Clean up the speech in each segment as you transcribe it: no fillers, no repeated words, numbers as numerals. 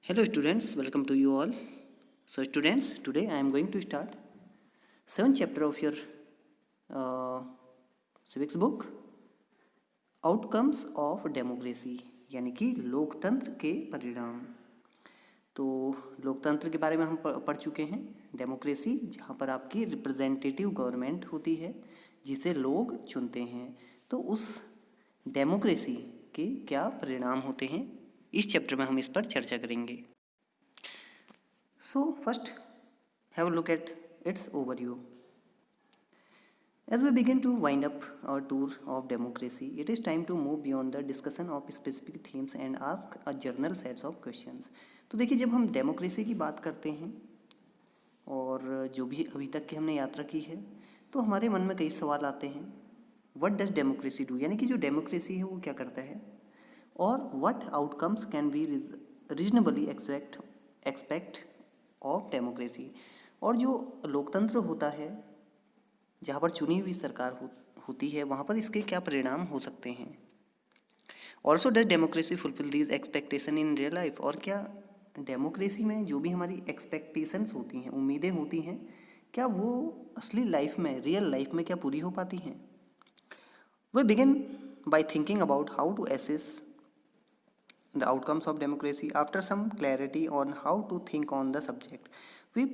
Hello students, welcome to you all. So students, today I am going to start 7th chapter of your civics book, Outcomes of Democracy, यानी कि लोकतंत्र के परिणाम। तो लोकतंत्र के बारे में हम पढ़ चुके हैं। डेमोक्रेसी जहाँ पर आपकी रिप्रेजेंटेटिव गवर्नमेंट होती है जिसे लोग चुनते हैं, तो उस डेमोक्रेसी के क्या परिणाम होते हैं, इस चैप्टर में हम इस पर चर्चा करेंगे। So first, have a look at its overview. As we begin to wind up our tour of democracy, it is time to move beyond the discussion of specific themes and ask a general sets of questions. तो देखिए, जब हम democracy की बात करते हैं और जो भी अभी तक की हमने यात्रा की है, तो हमारे मन में कई सवाल आते हैं। व्हाट डज डेमोक्रेसी डू, यानी कि जो डेमोक्रेसी है वो क्या करता है, और what outcomes can be reasonably expect of democracy. और जो लोकतंत्र होता है जहाँ पर चुनी हुई सरकार होती है, वहाँ पर इसके क्या परिणाम हो सकते हैं। Also does democracy fulfil these expectation in real life, और क्या डेमोक्रेसी में जो भी हमारी एक्सपेक्टेशंस होती हैं, उम्मीदें होती हैं, क्या वो असली लाइफ में, रियल लाइफ में क्या पूरी हो पाती हैं। We begin by thinking about how to assess the outcomes of democracy. After some clarity on how to think on the subject, we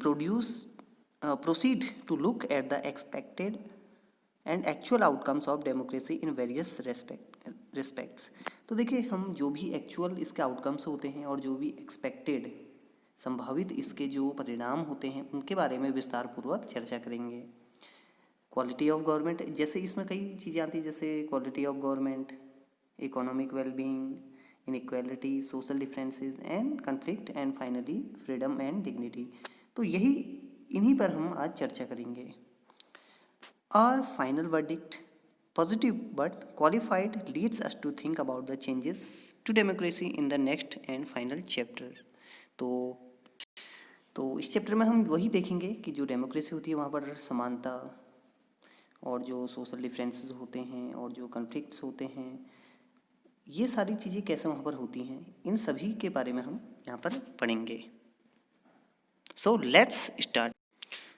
proceed to look at the expected and actual outcomes of democracy in various respects. तो देखिए, हम जो भी actual इसके outcomes होते हैं और जो भी एक्सपेक्टेड संभावित इसके जो परिणाम होते हैं उनके बारे में विस्तार पूर्वक चर्चा करेंगे। क्वालिटी ऑफ गवर्नमेंट, जैसे इसमें कई चीज़ें आती हैं, जैसे quality of government, economic wellbeing, inequality, social differences and conflict, and finally freedom and dignity. तो इन्हीं पर हम आज चर्चा करेंगे। Our final verdict, positive but qualified, leads us to think about the changes to democracy in the next and final chapter. तो इस chapter में हम वही देखेंगे कि जो डेमोक्रेसी होती है वहाँ पर समानता, और जो सोशल डिफरेंसेस होते हैं, और जो कन्फ्लिक्ट्स होते हैं, ये सारी चीज़ें कैसे वहाँ पर होती हैं, इन सभी के बारे में हम यहाँ पर पढ़ेंगे। So let's start.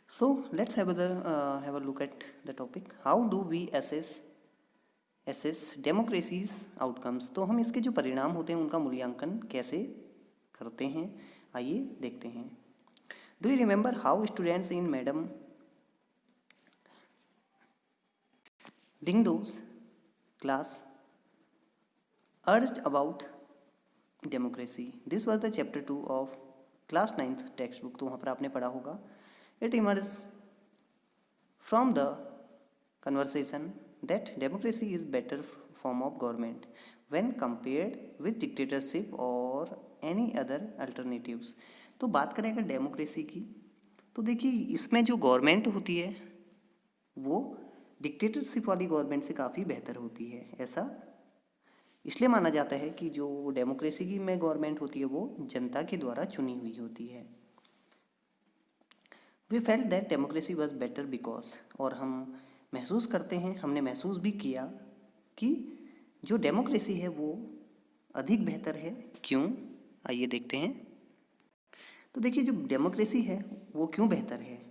So let's have a look at the topic, how do we assess democracies outcomes. तो हम इसके जो परिणाम होते हैं उनका मूल्यांकन कैसे करते हैं, आइए देखते हैं। Do you remember how students in madam Lyngdoh class urged about democracy? This was the chapter 2 of class 9th textbook. तो वहाँ पर आपने पढ़ा होगा। It emerges from the conversation that democracy is better form of government when compared with dictatorship or any other alternatives. तो बात करें अगर डेमोक्रेसी की, तो देखिए इसमें जो गवर्नमेंट होती है वो डिक्टेटरशिप वाली गवर्नमेंट से काफ़ी बेहतर होती है। ऐसा इसलिए माना जाता है कि जो डेमोक्रेसी की में गवर्नमेंट होती है वो जनता के द्वारा चुनी हुई होती है। We felt that democracy was better because, और हम महसूस करते हैं, हमने महसूस भी किया कि जो डेमोक्रेसी है वो अधिक बेहतर है। क्यों, आइए देखते हैं। तो देखिए, जो डेमोक्रेसी है वो क्यों बेहतर है।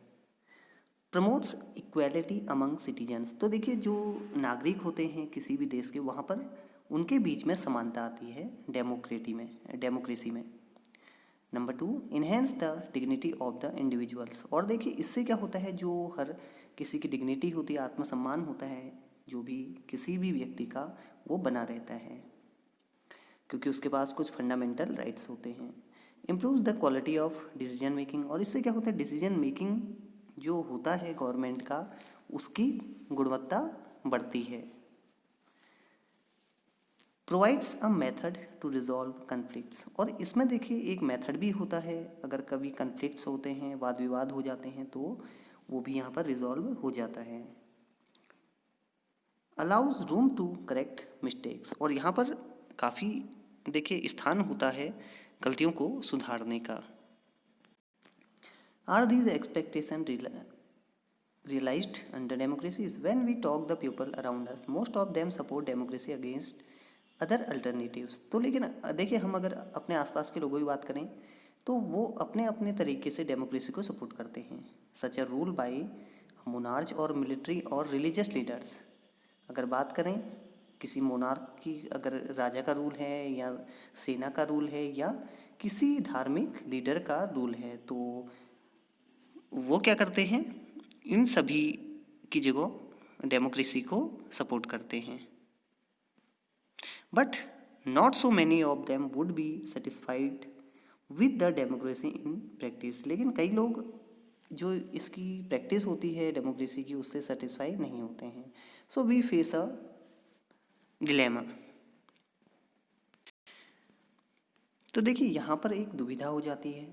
Promotes equality among citizens. तो देखिए, जो नागरिक होते हैं किसी भी देश के, वहाँ पर उनके बीच में समानता आती है डेमोक्रेसी में। Number 2, enhance the dignity of the individuals. और देखिए इससे क्या होता है, जो हर किसी की डिग्निटी होती है, आत्मसम्मान होता है जो भी किसी भी व्यक्ति का, वो बना रहता है क्योंकि उसके पास कुछ फंडामेंटल राइट्स होते हैं। Improve the quality of decision making, और इससे क्या होता है, डिसीजन मेकिंग जो होता है गवर्नमेंट का, उसकी गुणवत्ता बढ़ती है। Provides a method to resolve conflicts, और इसमें देखिए एक मेथड भी होता है, अगर कभी कन्फ्लिक्ट्स होते हैं, वाद विवाद हो जाते हैं, तो वो भी यहाँ पर रिजॉल्व हो जाता है। Allows room to correct mistakes, और यहाँ पर काफ़ी देखिए स्थान होता है गलतियों को सुधारने का। Are these expectation realized under democracy? Is when we talk the people around us, most of them support democracy against other alternatives. तो लेकिन देखिए, हम अगर अपने आसपास के लोगों की बात करें तो वो अपने अपने तरीके से डेमोक्रेसी को सपोर्ट करते हैं, सच ए रूल बाय मोनार्च और मिलिट्री और रिलीजियस लीडर्स। अगर बात करें किसी मोनार्क की, अगर राजा का रूल है या सेना का रूल है या किसी धार्मिक लीडर का रूल है, तो वो क्या करते हैं, इन सभी की जगह डेमोक्रेसी को सपोर्ट करते हैं। But not so many of them would be satisfied with the democracy in practice. लेकिन कई लोग जो इसकी प्रैक्टिस होती है डेमोक्रेसी की, उससे सेटिस्फाई नहीं होते हैं। So we face a dilemma. तो देखिए, यहाँ पर एक दुविधा हो जाती है।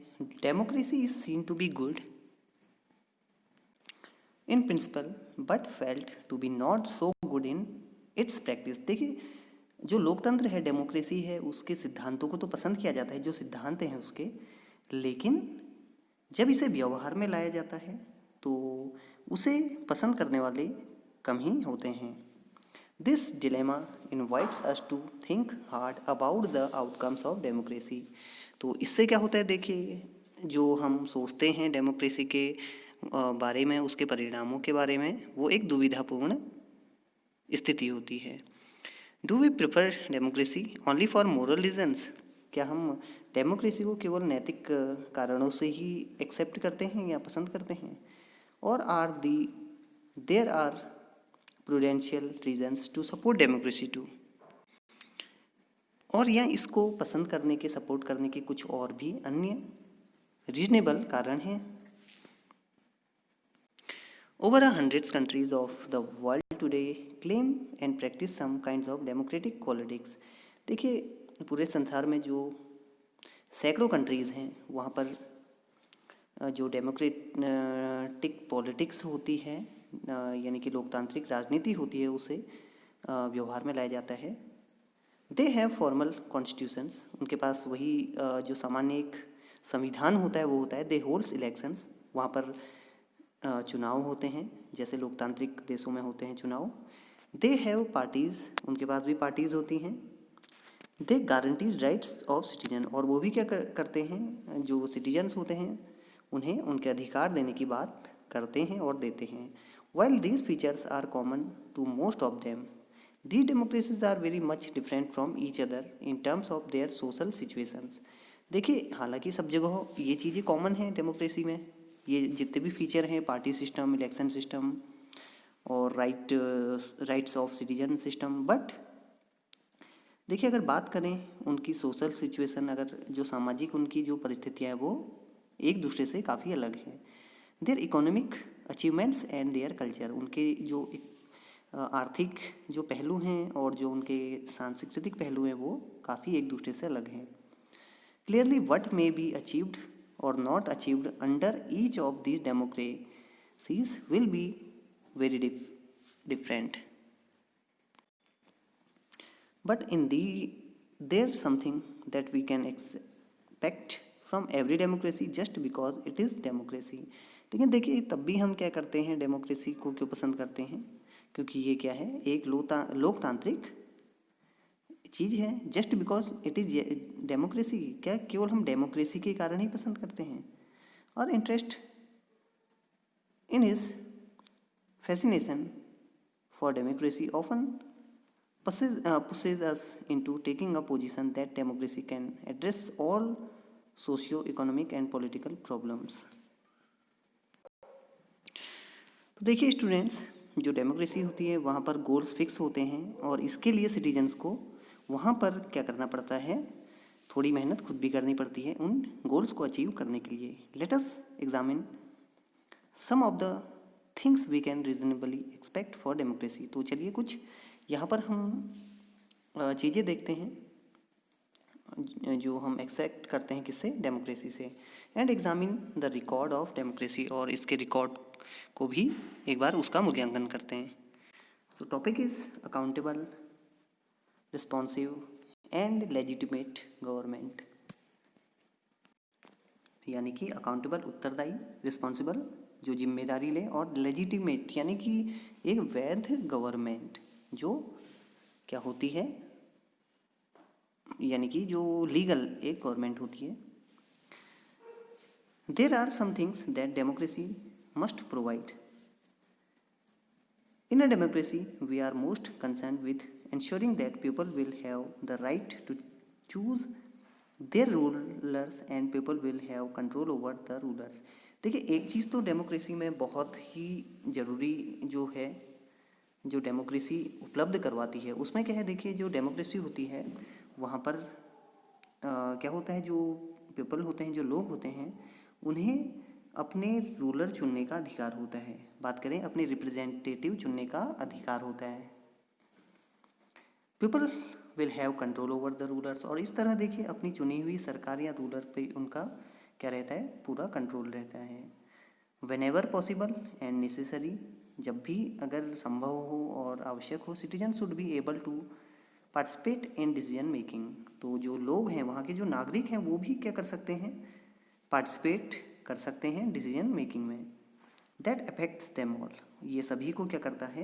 Democracy is seen to be good in principle but felt to be not so good in its practice. देखिए, जो लोकतंत्र है, डेमोक्रेसी है, उसके सिद्धांतों को तो पसंद किया जाता है, जो सिद्धांत हैं उसके, लेकिन जब इसे व्यवहार में लाया जाता है तो उसे पसंद करने वाले कम ही होते हैं। This dilemma invites us to think hard about the outcomes of democracy. तो इससे क्या होता है, देखिए, जो हम सोचते हैं डेमोक्रेसी के बारे में, उसके परिणामों के बारे में, वो एक दुविधापूर्ण स्थिति होती है। Do we prefer democracy only for moral reasons? क्या हम डेमोक्रेसी को केवल नैतिक कारणों से ही एक्सेप्ट करते हैं या पसंद करते हैं? और there are prudential reasons to support democracy too? और या इसको पसंद करने के, सपोर्ट करने के कुछ और भी अन्य रीजनेबल कारण हैं? Over 100 countries of the world today claim and practice some kinds of democratic politics. देखिए, पूरे संसार में जो सैकड़ों कंट्रीज़ हैं, वहाँ पर जो डेमोक्रेटिक पॉलिटिक्स होती है, यानी कि लोकतांत्रिक राजनीति होती है, उसे व्यवहार में लाया जाता है। दे हैव फॉर्मल कॉन्स्टिट्यूशंस, उनके पास वही जो सामान्य एक संविधान होता है वो होता है। दे होल्ड्स इलेक्शंस, वहाँ पर चुनाव होते हैं, जैसे लोकतांत्रिक देशों में होते हैं चुनाव। दे हैव पार्टीज़, उनके पास भी पार्टीज़ होती हैं। दे गारंटीज राइट्स ऑफ सिटीजन, और वो भी क्या करते हैं, जो सिटीजन्स होते हैं उन्हें उनके अधिकार देने की बात करते हैं और देते हैं। While these features are common to most of them, the democracies are very much different from each other in terms of their social situations. देखिए, हालांकि सब जगह ये चीज़ें कॉमन हैं डेमोक्रेसी में, ये जितने भी फीचर हैं, पार्टी सिस्टम, इलेक्शन सिस्टम और rights of citizen system, but देखिए, अगर बात करें उनकी सोशल सिचुएशन, अगर जो सामाजिक उनकी जो परिस्थितियाँ हैं, वो एक दूसरे से काफ़ी अलग हैं। Their economic achievements and their culture, उनके जो आर्थिक जो पहलू हैं और जो उनके सांस्कृतिक पहलू हैं, वो काफ़ी एक दूसरे से अलग हैं। Clearly what may be achieved or not achieved under each of these democracies will be very different. But there's something that we can expect from every democracy just because it is democracy. लेकिन देखिए, तब भी हम क्या करते हैं, democracy को क्यों पसंद करते हैं? क्योंकि ये क्या है, एक लोकतांत्रिक चीज़ है। Just because it is democracy, क्या केवल हम डेमोक्रेसी के कारण ही पसंद करते हैं? और interest in his fascination for democracy often pushes us into taking a position that democracy can address all socio-economic and political problems. तो देखिए स्टूडेंट्स, जो डेमोक्रेसी होती है वहाँ पर गोल्स फिक्स होते हैं, और इसके लिए सिटीजन्स को वहाँ पर क्या करना पड़ता है, थोड़ी मेहनत खुद भी करनी पड़ती है उन गोल्स को अचीव करने के लिए। Let us examine some of the things we can reasonably expect for democracy. तो चलिए कुछ यहाँ पर हम चीज़ें देखते हैं जो हम एक्सपेक्ट करते हैं किससे, डेमोक्रेसी से। And examine the record of democracy, और इसके रिकॉर्ड को भी एक बार उसका मूल्यांकन करते हैं। सो topic is accountable, responsive and legitimate government, यानी कि अकाउंटेबल उत्तरदायी, रिस्पॉन्सिबल जो जिम्मेदारी ले, और लेजिटिमेट यानी कि एक वैध गवर्नमेंट जो क्या होती है, यानी कि जो लीगल एक गवर्नमेंट होती है। There are some things that democracy must provide. In a democracy, we are most concerned with ensuring that people will have the right to choose their rulers and people will have control over the rulers। देखिए, एक चीज़ तो democracy में बहुत ही ज़रूरी जो है, जो democracy उपलब्ध करवाती है, उसमें क्या है, देखिए जो डेमोक्रेसी होती है वहाँ पर क्या होता है, जो पीपल होते हैं, जो लोग होते हैं, उन्हें अपने रूलर चुनने का अधिकार होता है। बात करें अपने रिप्रेजेंटेटिव चुनने का अधिकार होता है। People will have control over the rulers, और इस तरह देखिए अपनी चुनी हुई सरकार या रूलर पे उनका क्या रहता है, पूरा कंट्रोल रहता है। Whenever possible and necessary, जब भी अगर संभव हो और आवश्यक हो, citizen should be able to participate in decision making. तो जो लोग हैं, वहाँ के जो नागरिक हैं, वो भी क्या कर सकते हैं, पार्टिसिपेट कर सकते हैं डिसीजन मेकिंग में। दैट अफेक्ट्स देम ऑल, ये सभी को क्या करता है,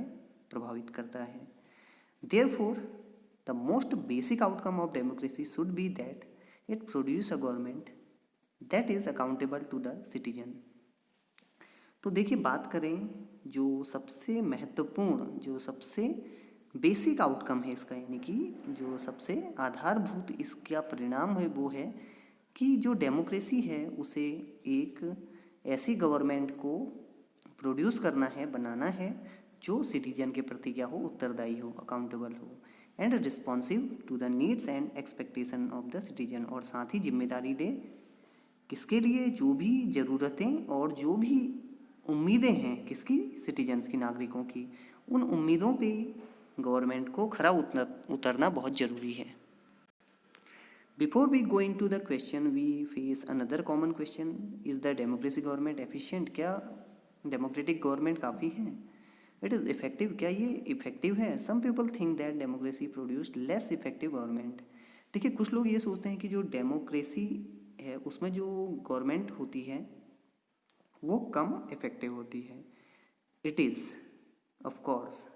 प्रभावित करता है। Therefore the most basic outcome of democracy should be that it produce a government that is accountable to the citizen. तो देखिए, बात करें जो सबसे महत्वपूर्ण, जो सबसे बेसिक आउटकम है इसका, यानी कि जो सबसे आधारभूत इसका परिणाम है, वो है कि जो डेमोक्रेसी है उसे एक ऐसी गवर्नमेंट को प्रोड्यूस करना है, बनाना है, जो सिटीजन के प्रति क्या हो, उत्तरदायी हो, अकाउंटेबल हो, and responsive to the needs and expectation of the citizen, और साथ ही जिम्मेदारी दे किसके लिए, जो भी ज़रूरतें और जो भी उम्मीदें हैं किसकी, सिटीजन्स की, नागरिकों की, उन उम्मीदों पे गवर्नमेंट को खरा उतरना बहुत ज़रूरी है। Before we go into the question, we face another common question: is the democracy government efficient? क्या डेमोक्रेटिक गवर्नमेंट काफ़ी है? इट इज़ इफेक्टिव, क्या ये इफेक्टिव है? Some people think that democracy produced less effective government. देखिए, कुछ लोग ये सोचते हैं कि जो डेमोक्रेसी है उसमें जो गवर्नमेंट होती है वो कम इफेक्टिव होती है। इट इज़ ऑफ कोर्स,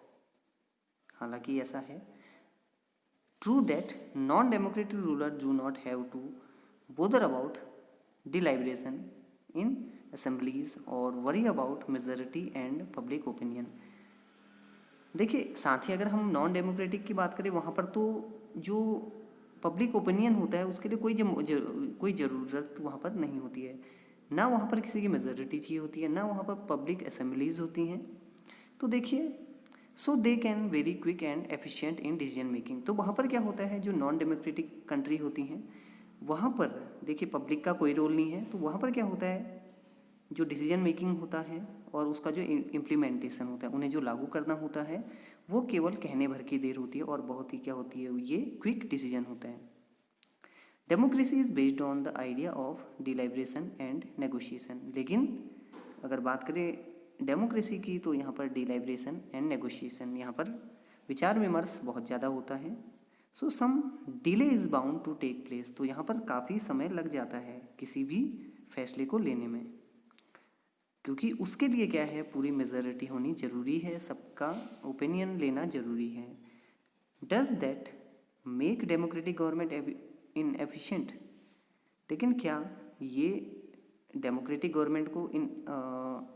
हालांकि ऐसा है। True that non-democratic rulers do not have to bother about deliberation in assemblies or worry about majority and public opinion। देखिए, साथ ही अगर हम नॉन डेमोक्रेटिक की बात करें, वहाँ पर तो जो पब्लिक ओपिनियन होता है उसके लिए कोई ज़रूरत वहाँ पर नहीं होती है, ना वहाँ पर किसी की मेजॉरिटी चाहिए होती है, ना वहाँ पर पब्लिक असेंबलीज होती हैं। तो देखिए, so they can very quick and efficient in decision making. तो वहाँ पर क्या होता है, जो नॉन डेमोक्रेटिक कंट्री होती हैं वहाँ पर देखिए पब्लिक का कोई रोल नहीं है, तो वहाँ पर क्या होता है, जो डिसीजन मेकिंग होता है और उसका जो इम्प्लीमेंटेशन होता है, उन्हें जो लागू करना होता है, वो केवल कहने भर की देर होती है और बहुत ही क्या होती है, ये क्विक डिसीजन होता है। Democracy is based on the idea of deliberation and negotiation. लेकिन अगर बात करें डेमोक्रेसी की, तो यहाँ पर डिलाइब्रेशन एंड नेगोशिएशन, यहाँ पर विचार विमर्श बहुत ज़्यादा होता है। So some delay is bound to take place, तो यहाँ पर काफ़ी समय लग जाता है किसी भी फैसले को लेने में, क्योंकि उसके लिए क्या है, पूरी मेजॉरिटी होनी ज़रूरी है, सबका ओपिनियन लेना ज़रूरी है। Does that make democratic government inefficient? लेकिन क्या ये डेमोक्रेटिक गवर्नमेंट को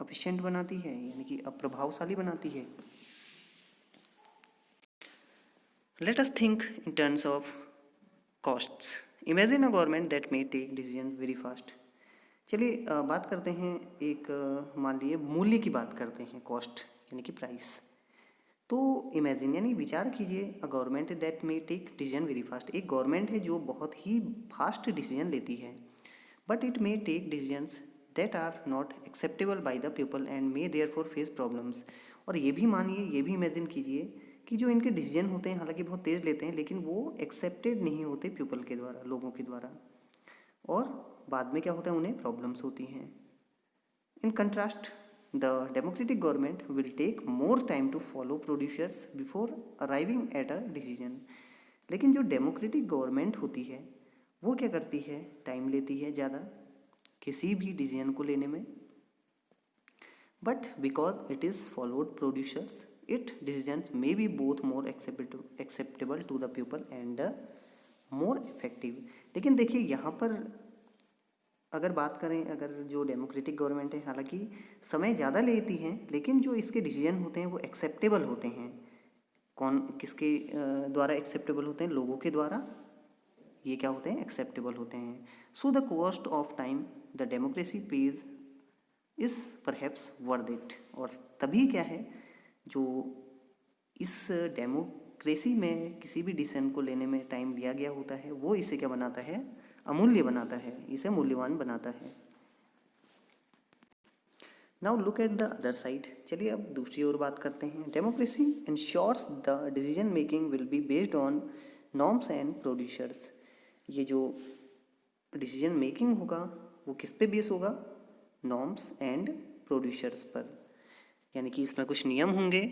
एफिशिएंट बनाती है, यानी कि अप्रभावशाली बनाती है? Let us think in terms of costs. Imagine a government that may take decision very fast. चलिए बात करते हैं, एक मान लीजिए मूल्य की बात करते हैं, कॉस्ट यानी कि प्राइस। तो इमेजिन यानी विचार कीजिए, a government that may take decision very fast, एक गवर्नमेंट है जो बहुत ही फास्ट डिसीजन लेती है, but it may take decisions that are not acceptable by the people and may therefore face problems. और ये भी मानिए, ये भी इमेजिन कीजिए कि जो इनके डिसीजन होते हैं हालांकि बहुत तेज़ लेते हैं, लेकिन वो एक्सेप्टेड नहीं होते पीपल के द्वारा, लोगों के द्वारा, और बाद में क्या होता है, उन्हें प्रॉब्लम्स होती हैं। In contrast the democratic government will take more time to follow producers before arriving at a decision. लेकिन जो डेमोक्रेटिक गवर्नमेंट होती है वो क्या करती है, टाइम लेती है ज़्यादा किसी भी डिसीजन को लेने में, but because it is followed producers, it decisions may be both more acceptable to the people and the more effective. लेकिन देखिए यहाँ पर अगर बात करें, अगर जो डेमोक्रेटिक गवर्नमेंट है, हालांकि समय ज़्यादा लेती हैं, लेकिन जो इसके डिसीजन होते हैं वो एक्सेप्टेबल होते हैं। कौन किसके द्वारा एक्सेप्टेबल होते हैं? लोगों के द्वारा ये क्या होते हैं? एक्सेप्टेबल होते हैं। So the cost of time the democracy page is perhaps worth it. और तभी क्या है, जो इस डेमोक्रेसी में किसी भी डिसीजन को लेने में टाइम लिया गया होता है, वो इसे क्या बनाता है? अमूल्य बनाता है, इसे मूल्यवान बनाता है। Now look at the other side. चलिए अब दूसरी ओर बात करते हैं। Democracy ensures the decision making will be based on norms and producers. ये जो डिसीजन मेकिंग होगा वो किस पे बेस होगा? नॉर्म्स एंड प्रोड्यूसर्स पर। यानी कि इसमें कुछ नियम होंगे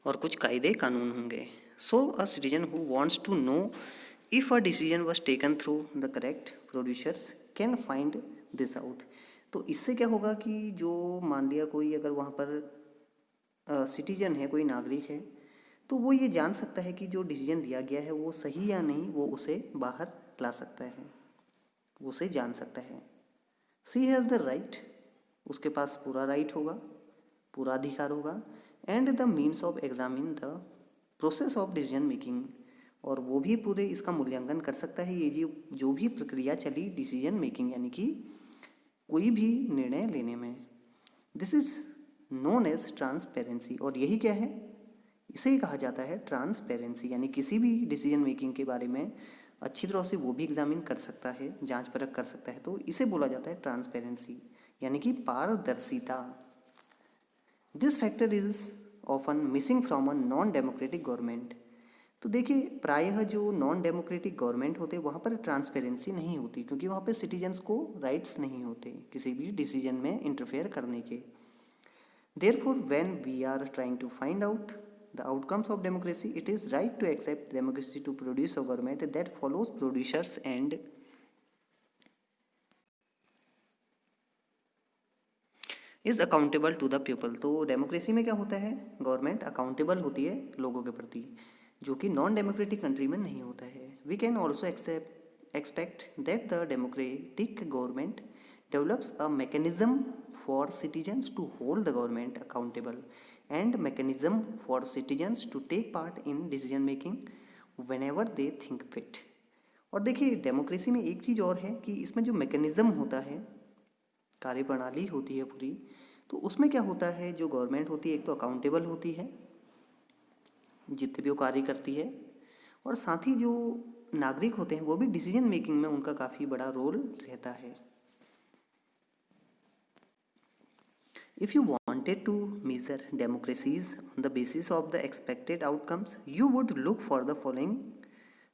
और कुछ कायदे कानून होंगे। So a citizen who wants to know if a decision was taken through the correct procedures can find this out. तो इससे क्या होगा कि जो मान लिया कोई अगर वहाँ पर सिटीजन है, कोई नागरिक है, तो वो ये जान सकता है कि जो डिसीजन लिया गया है वो सही या नहीं, वो उसे बाहर ला सकता है, वो उसे जान सकता है। सी हैज़ द राइट, उसके पास पूरा राइट होगा, पूरा अधिकार होगा। And the means of examine the process of decision making, और वो भी पूरे इसका मूल्यांकन कर सकता है, ये जो भी प्रक्रिया चली डिसीजन मेकिंग यानी कि कोई भी निर्णय लेने में। This is known as transparency. और यही क्या है? इसे ही कहा जाता है ट्रांसपेरेंसी। यानी किसी भी डिसीजन मेकिंग के बारे में अच्छी तरह से वो भी एग्जामिन कर सकता है, जांच परख कर सकता है, तो इसे बोला जाता है ट्रांसपेरेंसी, यानी कि पारदर्शिता। This factor is often missing from a non democratic government. तो देखिए प्रायः जो नॉन डेमोक्रेटिक गवर्नमेंट होते हैं वहाँ पर ट्रांसपेरेंसी नहीं होती, क्योंकि वहाँ पर सिटीजन्स को राइट्स नहीं होते किसी भी डिसीजन में इंटरफेयर करने के। Therefore when we are trying to find out the outcomes of democracy, it is right to accept democracy to produce a government that follows producers and is accountable to the people। तो democracy में क्या होता है? Government accountable होती है लोगों के प्रति, जो कि नॉन डेमोक्रेटिक कंट्री में नहीं होता है। We can also expect that the democratic government develops a mechanism for citizens to hold the government accountable and mechanism for citizens to take part in decision making whenever they think fit। और देखिए democracy में एक चीज़ और है कि इसमें जो mechanism होता है, कार्यप्रणाली होती है पूरी, तो उसमें क्या होता है, जो गवर्नमेंट होती है एक तो अकाउंटेबल होती है जितने भी वो कार्य करती है, और साथ ही जो नागरिक होते हैं वो भी डिसीजन मेकिंग में उनका काफ़ी बड़ा रोल रहता है। If you wanted to measure democracies on the basis of the expected outcomes, you would look for the following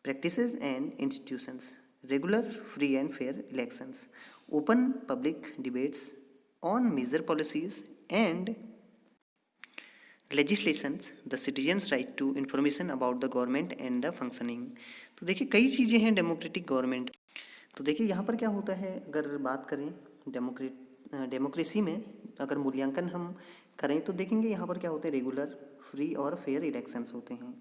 practices and institutions: regular, free and fair elections, open public debates on major policies and legislations, the citizens' right to information about the government and the functioning। तो देखिए कई चीज़ें हैं democratic government. तो देखिए यहाँ पर क्या होता है, अगर बात करें डेमोक्रेसी में अगर मूल्यांकन हम करें तो देखेंगे यहाँ पर क्या होते हैं, रेगुलर, फ्री और फेयर इलेक्शंस होते हैं,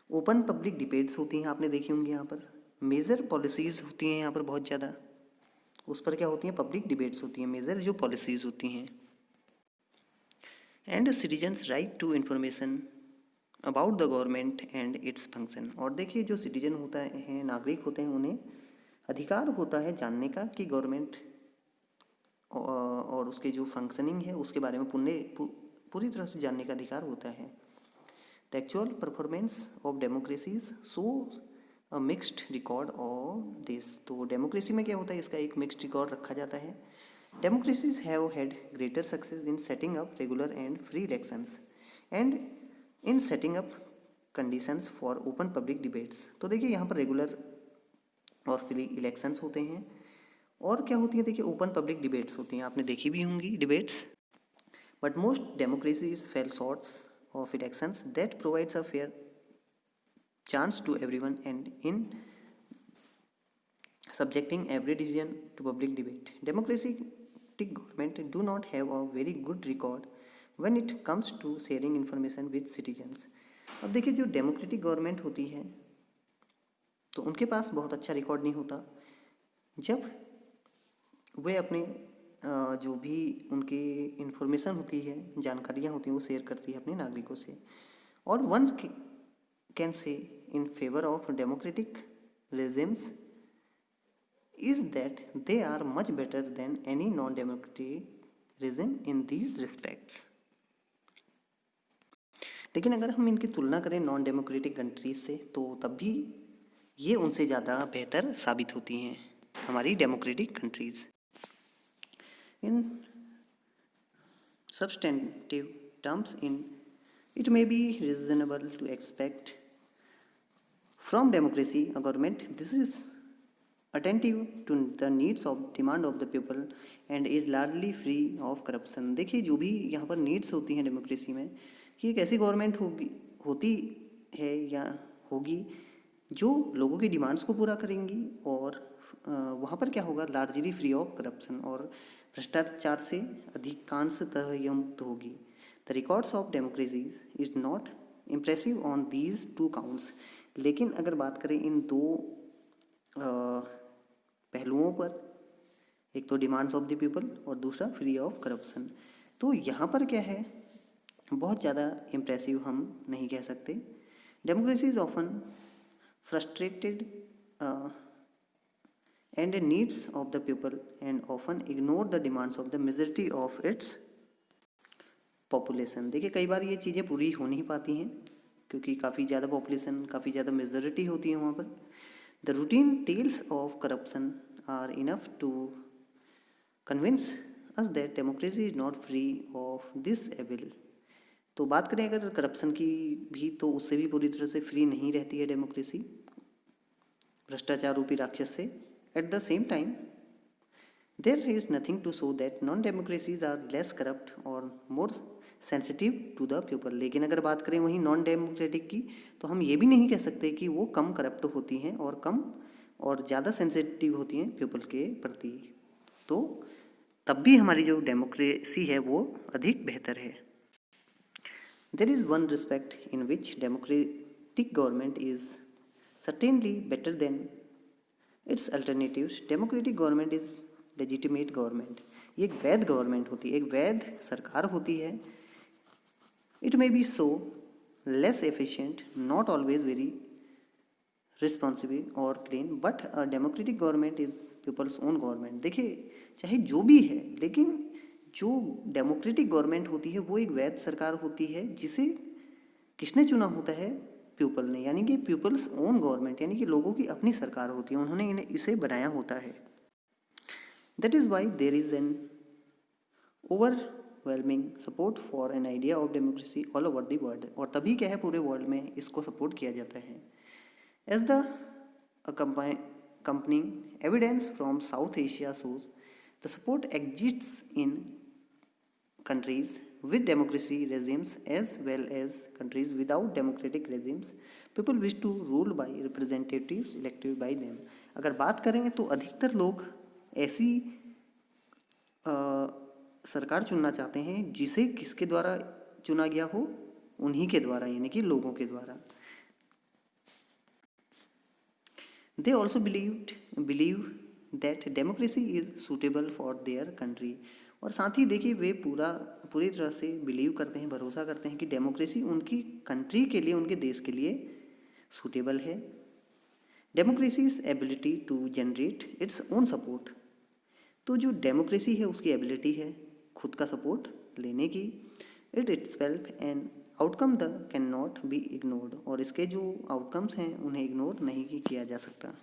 ओपन पब्लिक डिबेट्स होती हैं, आपने देखी होंगी। यहाँ पर मेजर पॉलिसीज़ होती हैं, यहाँ पर बहुत ज़्यादा, उस पर क्या होती हैं, पब्लिक डिबेट्स होती हैं, मेजर जो पॉलिसीज़ होती हैं। And citizens right to information about the government and its function. और देखिए जो सिटीजन होता है, नागरिक होते हैं, उन्हें अधिकार होता है जानने का कि गवर्नमेंट और उसके जो फंक्शनिंग है उसके बारे में पूरी तरह से जानने का अधिकार होता है। The actual performance of democracies so a mixed record of this. तो डेमोक्रेसी में क्या होता है, इसका एक मिक्स्ड रिकॉर्ड रखा जाता है। Democracies have had greater success in setting up regular and free elections and in setting up conditions for open public debates. तो देखिए यहाँ पर रेगुलर और फ्री इलेक्शंस होते हैं, और क्या होती है, देखिए ओपन पब्लिक डिबेट्स होती हैं, आपने देखी भी होंगी debates. But most democracies fail shorts of elections that provides a fair chance to everyone and in subjecting every decision to public debate. Democratic government do not have a very good record when it comes to sharing information with citizens। अब देखिए जो democratic government होती है तो उनके पास बहुत अच्छा record नहीं होता जब वे अपने जो भी उनके इन्फॉर्मेशन होती है, जानकारियाँ होती हैं, वो शेयर करती है अपने नागरिकों से। और once can say in favour of democratic regimes is that they are much better than any non-democratic regime in these respects। लेकिन अगर हम इनकी तुलना करें नॉन डेमोक्रेटिक कंट्रीज से तो तब भी ये उनसे ज़्यादा बेहतर साबित होती हैं हमारी democratic countries. In substantive terms, it may be reasonable to expect from democracy a government this is attentive to the needs of demand of the people and is largely free of corruption। देखिए जो भी यहाँ पर needs होती हैं democracy में कि एक ऐसी गवर्नमेंट होती है या होगी जो लोगों की डिमांड्स को पूरा करेंगी और वहाँ पर क्या होगा, लार्जली फ्री ऑफ करप्शन और भ्रष्टाचार से अधिकांशतः यह मुक्त होगी। The records of democracy is not impressive on these two counts. लेकिन अगर बात करें इन दो पहलुओं पर, एक तो डिमांड्स ऑफ द पीपल और दूसरा फ्री ऑफ करप्शन, तो यहाँ पर क्या है, बहुत ज़्यादा इम्प्रेसिव हम नहीं कह सकते। Democracy is often frustrated and the needs of the people and often ignore the demands of the majority of its population। देखिए कई बार ये चीज़ें पूरी हो नहीं पाती हैं क्योंकि काफ़ी ज़्यादा पॉपुलेशन, काफ़ी ज़्यादा मेजॉरिटी होती है वहाँ पर। The routine tales of corruption are enough to convince us that democracy is not free of this evil. तो बात करें अगर करप्शन की भी, तो उससे भी पूरी तरह से फ्री नहीं रहती है डेमोक्रेसी, भ्रष्टाचार रूपी राक्षस से। At the same time, there is nothing to show that non-democracies are less corrupt or more sensitive to the people। लेकिन अगर बात करें वहीं नॉन डेमोक्रेटिक की, तो हम ये भी नहीं कह सकते कि वो कम करप्ट होती हैं और कम और ज़्यादा सेंसिटिव होती हैं पीपल के प्रति। तो तब भी हमारी जो डेमोक्रेसी है वो अधिक बेहतर है। There is one respect in which democratic government is certainly better than it's alternatives. Democratic government is legitimate government. ये एक वैध गवर्नमेंट होती है, एक वैध सरकार होती है। It may be so less efficient, not always very responsible और clean, but a democratic government is people's own government. देखिए चाहे जो भी है, लेकिन जो डेमोक्रेटिक गवर्नमेंट होती है वो एक वैध सरकार होती है जिसे किसने चुना होता है, पीपल ने, यानी कि पीपल्स ओन गवर्नमेंट, यानी कि लोगों की अपनी सरकार होती है, उन्होंने इसे बनाया होता है। That is why there is an overwhelming support for an idea of democracy all over the world. और तभी क्या है, पूरे वर्ल्ड में इसको सपोर्ट किया जाता है। As the accompanying evidence from South Asia shows, the support exists in countries with democracy regimes as well as countries without democratic regimes। people wish to rule by representatives elected by them। अगर बात करें तो अधिकतर लोग ऐसी सरकार चुनना चाहते हैं जिसे किसके द्वारा चुना गया हो, उन्हीं के द्वारा, यानी कि लोगों के द्वारा। they also believe that democracy is suitable for their country। और साथ ही देखिए वे पूरी तरह से बिलीव करते हैं, भरोसा करते हैं कि डेमोक्रेसी उनकी कंट्री के लिए, उनके देश के लिए सूटेबल है। Democracy is ability to generate its own support. तो जो डेमोक्रेसी है उसकी एबिलिटी है खुद का सपोर्ट लेने की। It itself an outcome the can not be ignored. और इसके जो आउटकम्स हैं उन्हें इग्नोर नहीं किया जा सकता।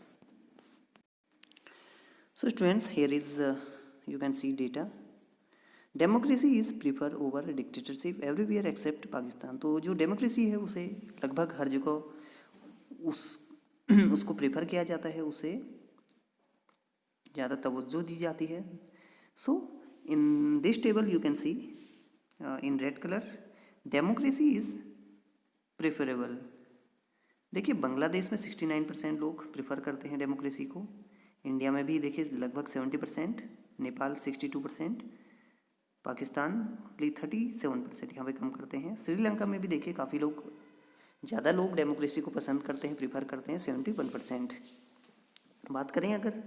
So students, here is you can see data. Democracy is prefer over dictatorship everywhere except Pakistan. तो जो डेमोक्रेसी है उसे लगभग हर जगह उसको प्रीफर किया जाता है, उसे ज़्यादा तवज्जो दी जाती है। So in this table you can see in red colour democracy is preferable. देखिए बांग्लादेश में 69% लोग प्रेफर करते हैं डेमोक्रेसी को। इंडिया में भी देखिए लगभग 70%, नेपाल 62%, पाकिस्तान ओनली 37% यहाँ पे कम करते हैं। श्रीलंका में भी देखिए काफ़ी लोग ज़्यादा लोग डेमोक्रेसी को पसंद करते हैं, प्रीफर करते हैं, 71%। बात करें अगर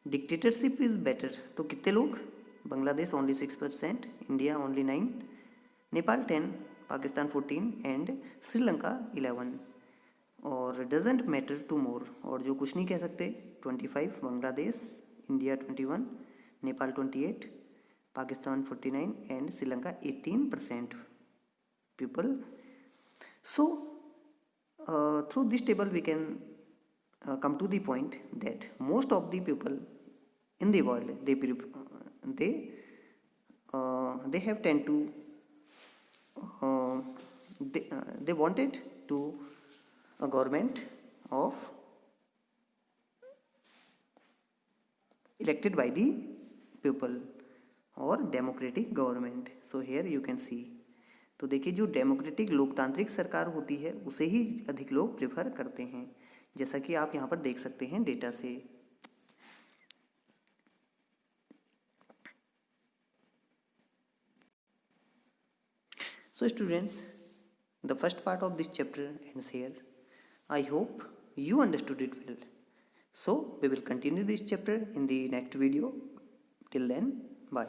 डिक्टेटरशिप इज़ बेटर तो कितने लोग? Bangladesh only 6%, India only 9, Nepal 10, Pakistan 14 and Sri Lanka 11। और डजेंट मैटर टू मोर, और जो कुछ नहीं कह सकते 25, Bangladesh, India 21, Nepal 28, Pakistan 49 and Sri Lanka 18% people. So through this table we can come to the point that most of the people in the world they have tend to they wanted to a government of elected by the people or democratic government. So here you can see, तो देखिए जो democratic लोकतांत्रिक सरकार होती है उसे ही अधिक लोग प्रेफर करते हैं, जैसा कि आप यहाँ पर देख सकते हैं डेटा से। So students, the first part of this chapter ends here. I hope you understood it well. So we will continue this chapter in the next video. Till then, bye.